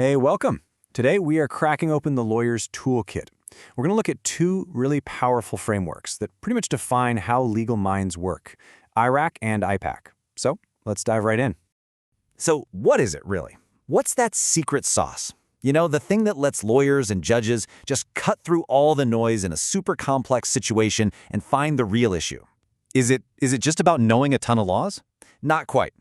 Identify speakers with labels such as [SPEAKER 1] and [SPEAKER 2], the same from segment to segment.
[SPEAKER 1] Hey, welcome. Today we are cracking open the lawyer's toolkit. We're going to look at two really powerful frameworks that pretty much define how legal minds work, IRAC and IPAC. So let's dive right in.
[SPEAKER 2] So what is it really? What's that secret sauce? You know, the thing that lets lawyers and judges just cut through all the noise in a super complex situation and find the real issue.
[SPEAKER 3] Is it just about knowing a ton of laws?
[SPEAKER 2] Not quite.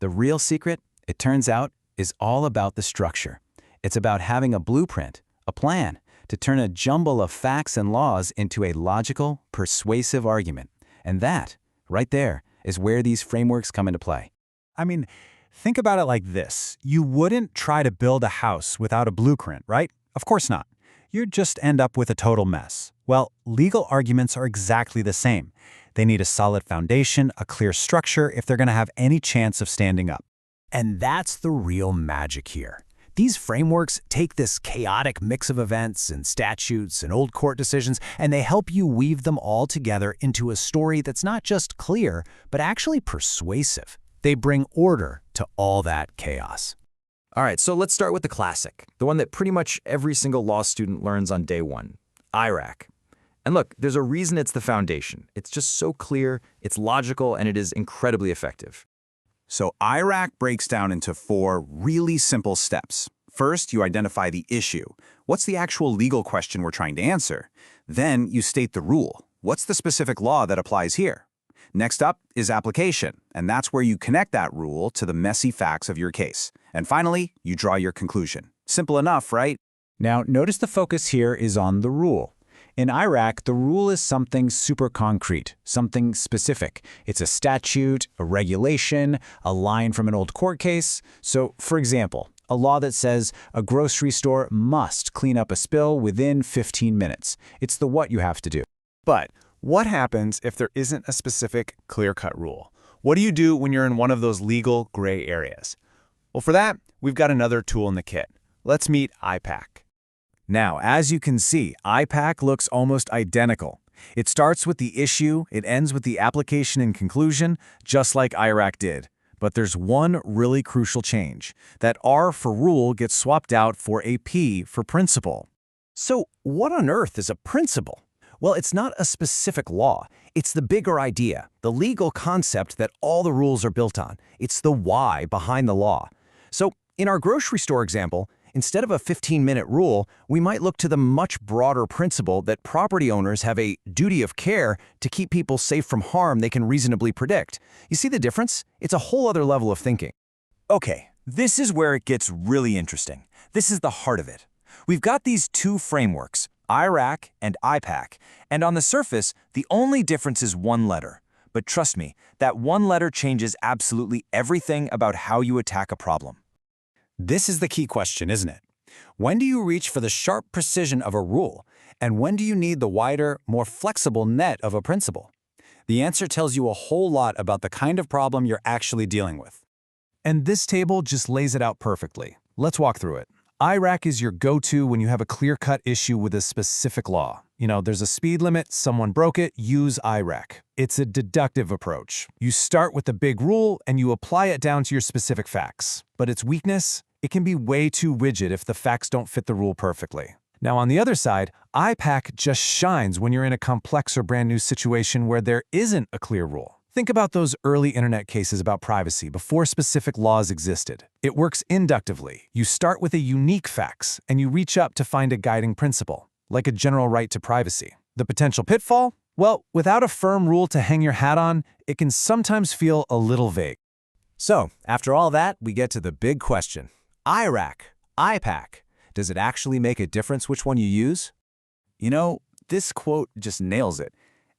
[SPEAKER 3] The real secret, it turns out, is all about the structure. It's about having a blueprint, a plan, to turn a jumble of facts and laws into a logical, persuasive argument. And that, right there, is where these frameworks come into play.
[SPEAKER 1] I mean, think about it like this. You wouldn't try to build a house without a blueprint, right? Of course not. You'd just end up with a total mess. Well, legal arguments are exactly the same. They need a solid foundation, a clear structure if they're going to have any chance of standing up.
[SPEAKER 4] And that's the real magic here. These frameworks take this chaotic mix of events and statutes and old court decisions, and they help you weave them all together into a story that's not just clear, but actually persuasive. They bring order to all that chaos.
[SPEAKER 2] All right, so let's start with the classic, the one that pretty much every single law student learns on day one, IRAC. And look, there's a reason it's the foundation. It's just so clear, it's logical, and it is incredibly effective.
[SPEAKER 5] So IRAC breaks down into 4 really simple steps. First, you identify the issue. What's the actual legal question we're trying to answer? Then you state the rule. What's the specific law that applies here? Next up is application, and that's where you connect that rule to the messy facts of your case. And finally, you draw your conclusion. Simple enough, right?
[SPEAKER 1] Now, notice the focus here is on the rule. In IRAC, the rule is something super concrete, something specific. It's a statute, a regulation, a line from an old court case. So, for example, a law that says a grocery store must clean up a spill within 15 minutes. It's the what you have to do.
[SPEAKER 6] But what happens if there isn't a specific, clear-cut rule? What do you do when you're in one of those legal gray areas? Well, for that, we've got another tool in the kit. Let's meet IPAC.
[SPEAKER 1] Now, as you can see, IPAC looks almost identical. It starts with the issue, it ends with the application and conclusion, just like IRAC did. But there's one really crucial change. That R for rule gets swapped out for a P for principle.
[SPEAKER 4] So what on earth is a principle? Well, it's not a specific law. It's the bigger idea, the legal concept that all the rules are built on. It's the why behind the law. So in our grocery store example, instead of a 15-minute rule, we might look to the much broader principle that property owners have a duty of care to keep people safe from harm they can reasonably predict. You see the difference? It's a whole other level of thinking.
[SPEAKER 2] Okay, this is where it gets really interesting. This is the heart of it. We've got these two frameworks, IRAC and IPAC, and on the surface, the only difference is one letter. But trust me, that one letter changes absolutely everything about how you attack a problem.
[SPEAKER 1] This is the key question, isn't it? When do you reach for the sharp precision of a rule, and when do you need the wider, more flexible net of a principle? The answer tells you a whole lot about the kind of problem you're actually dealing with. And this table just lays it out perfectly. Let's walk through it. IRAC is your go-to when you have a clear-cut issue with a specific law. You know, there's a speed limit, someone broke it, use IRAC. It's a deductive approach. You start with the big rule and you apply it down to your specific facts. But its weakness? It can be way too rigid if the facts don't fit the rule perfectly. Now, on the other side, IPAC just shines when you're in a complex or brand new situation where there isn't a clear rule. Think about those early internet cases about privacy before specific laws existed. It works inductively. You start with a unique facts, and you reach up to find a guiding principle, like a general right to privacy. The potential pitfall? Well, without a firm rule to hang your hat on, it can sometimes feel a little vague.
[SPEAKER 4] So, after all that, we get to the big question. IRAC, IPAC, does it actually make a difference which one you use?
[SPEAKER 5] You know, this quote just nails it.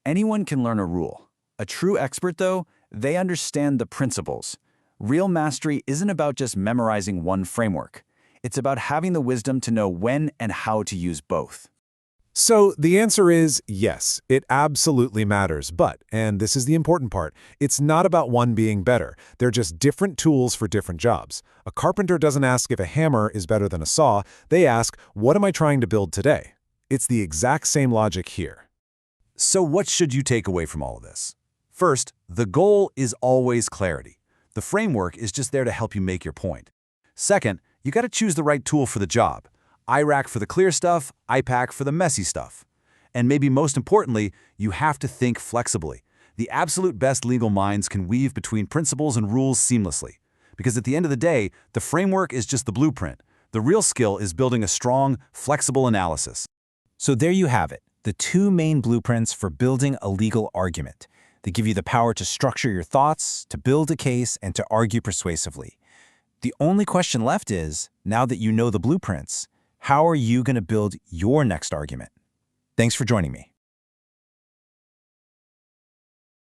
[SPEAKER 5] Anyone can learn a rule. A true expert, though, they understand the principles. Real mastery isn't about just memorizing one framework. It's about having the wisdom to know when and how to use both.
[SPEAKER 7] So the answer is yes, it absolutely matters. But, and this is the important part, it's not about one being better. They're just different tools for different jobs. A carpenter doesn't ask if a hammer is better than a saw. They ask, what am I trying to build today? It's the exact same logic here.
[SPEAKER 3] So what should you take away from all of this? First, the goal is always clarity. The framework is just there to help you make your point. Second,
[SPEAKER 2] You got to choose the right tool for the job. IRAC for the clear stuff, IPAC for the messy stuff. And maybe most importantly, you have to think flexibly. The absolute best legal minds can weave between principles and rules seamlessly. Because at the end of the day, the framework is just the blueprint. The real skill is building a strong, flexible analysis.
[SPEAKER 3] So there you have it, the two main blueprints for building a legal argument. They give you the power to structure your thoughts, to build a case, and to argue persuasively. The only question left is, now that you know the blueprints, how are you going to build your next argument? Thanks for joining me.